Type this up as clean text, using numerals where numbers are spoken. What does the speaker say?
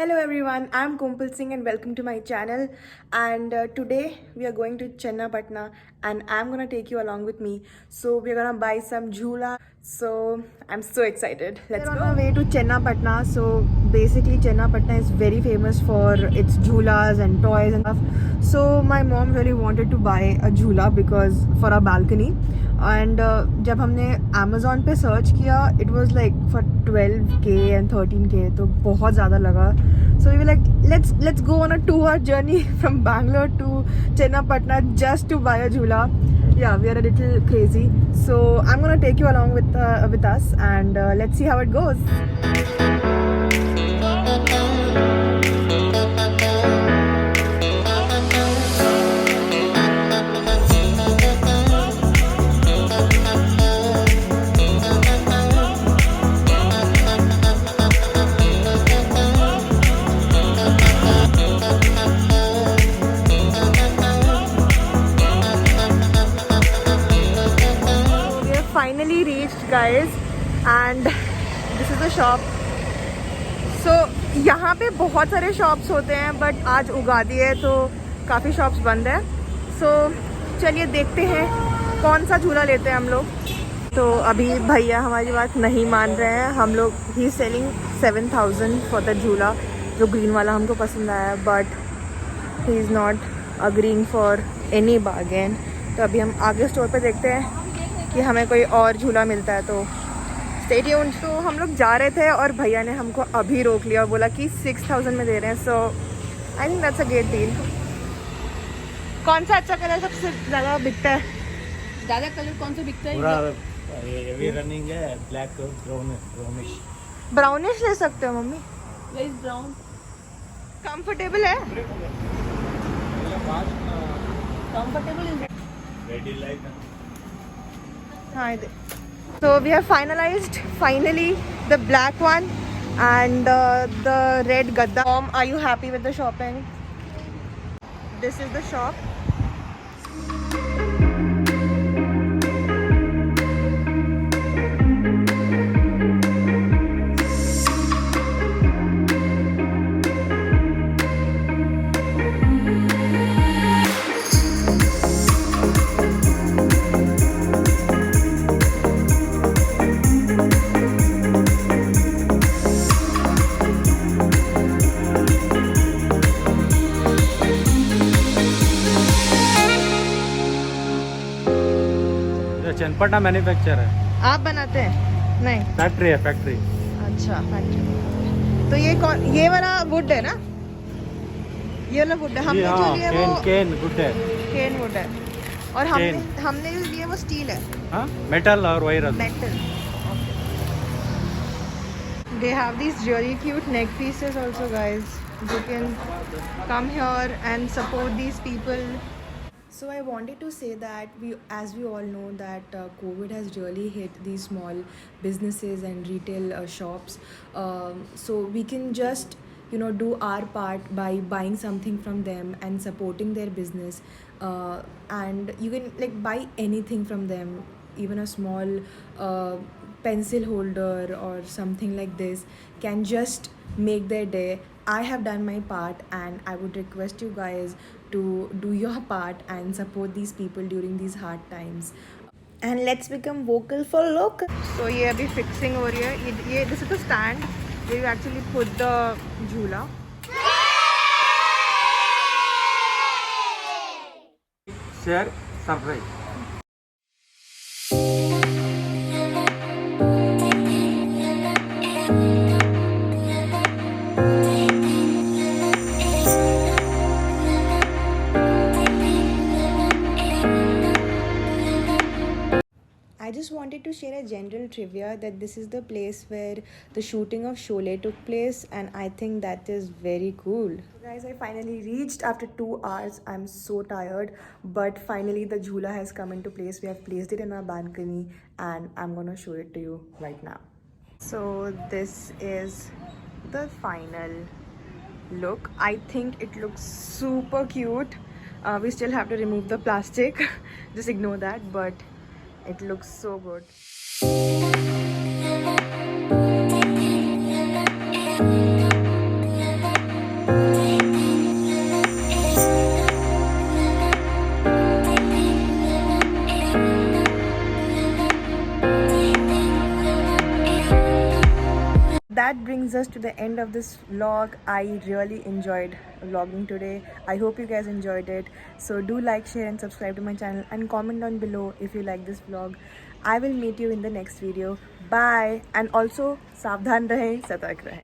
Hello everyone, I'm Kumpal Singh and welcome to my channel. And today we are going to Chennapatna and I'm gonna take you along with me. So we're gonna buy some jhula. So I'm so excited. Let's go. We're on our way to Chennapatna. So basically Chennapatna is very famous for its jhulas and toys and stuff. So my mom really wanted to buy a jhula because for our balcony. And जब हमने Amazon पे search किया it was like for 12K and 13K तो बहुत ज़्यादा लगा. So we were like let's go on a 2-hour journey from Bangalore to Chennapatna just to buy a jhula. Yeah, we are a little crazy. So I'm gonna take you along with us and let's see how it goes. Finally reached guys and this is the shop. So यहाँ पे बहुत सारे shops होते हैं but आज उगादी है तो काफ़ी shops बंद है. So चलिए देखते हैं कौन सा झूला लेते हैं हम लोग. तो अभी भैया हमारी बात नहीं मान रहे हैं. हम लोग ही सेलिंग 7,000 फॉर द झूला जो ग्रीन वाला हमको पसंद आया but he is not agreeing for any bargain. तो अभी हम आगे स्टोर पे देखते हैं कि हमें कोई और झूला मिलता है तो स्टे ट्यून्ड. तो हम लोग जा रहे थे और भैया ने हमको अभी रोक लिया और बोला कि 6,000 में दे रहे हैं. So I think that's a great deal. कौन सा अच्छा कलर सबसे ज़्यादा बिकता है? ज़्यादा कलर कौन सा बिकता है? पूरा रनिंग है ब्लैक ब्राउनिश. ब्राउनिश ले सकते हो mummy. Where is brown? Comfortable है. Comfortable is ready light. हाँ इधर. So we have finally the black one and the red gadda. Mom, are you happy with the shopping? This is the shop. चनपटा manufacture है. आप बनाते हैं? नहीं, factory है फैक्ट्री. अच्छा फैक्ट्री. तो ये वाला वुड है ना? ये वाला वुड है. हमने जो लिया वो केन वुड है. केन वुड है और हमने जो लिया वो स्टील है. हाँ मेटल और wire. Metal. They have these really cute neck pieces also, guys. You can come here and support these people. So I wanted to say that as we all know that COVID has really hit these small businesses and retail shops. So we can just do our part by buying something from them and supporting their business. And you can like buy anything from them, even a small pencil holder or something like this can just make their day. I have done my part and I would request you guys to do your part and support these people during these hard times. And let's become vocal for local. So ये अभी fixing हो रही है. ये this is the stand where you actually put the झूला. Share surprise. I just wanted to share a general trivia that this is the place where the shooting of Sholay took place and I think that is very cool. Guys, I finally reached after 2 hours. I'm so tired but finally the jhula has come into place. We have placed it in our balcony and I'm gonna show it to you right now. So this is the final look. I think it looks super cute. We still have to remove the plastic. Just ignore that, but it looks so good. that brings us to the end of this vlog. I really enjoyed vlogging today. I hope you guys enjoyed it. So do like, share and subscribe to my channel and comment down below if you like this vlog. I will meet you in the next video. Bye. And also सावधान रहें, सतर्क रहें.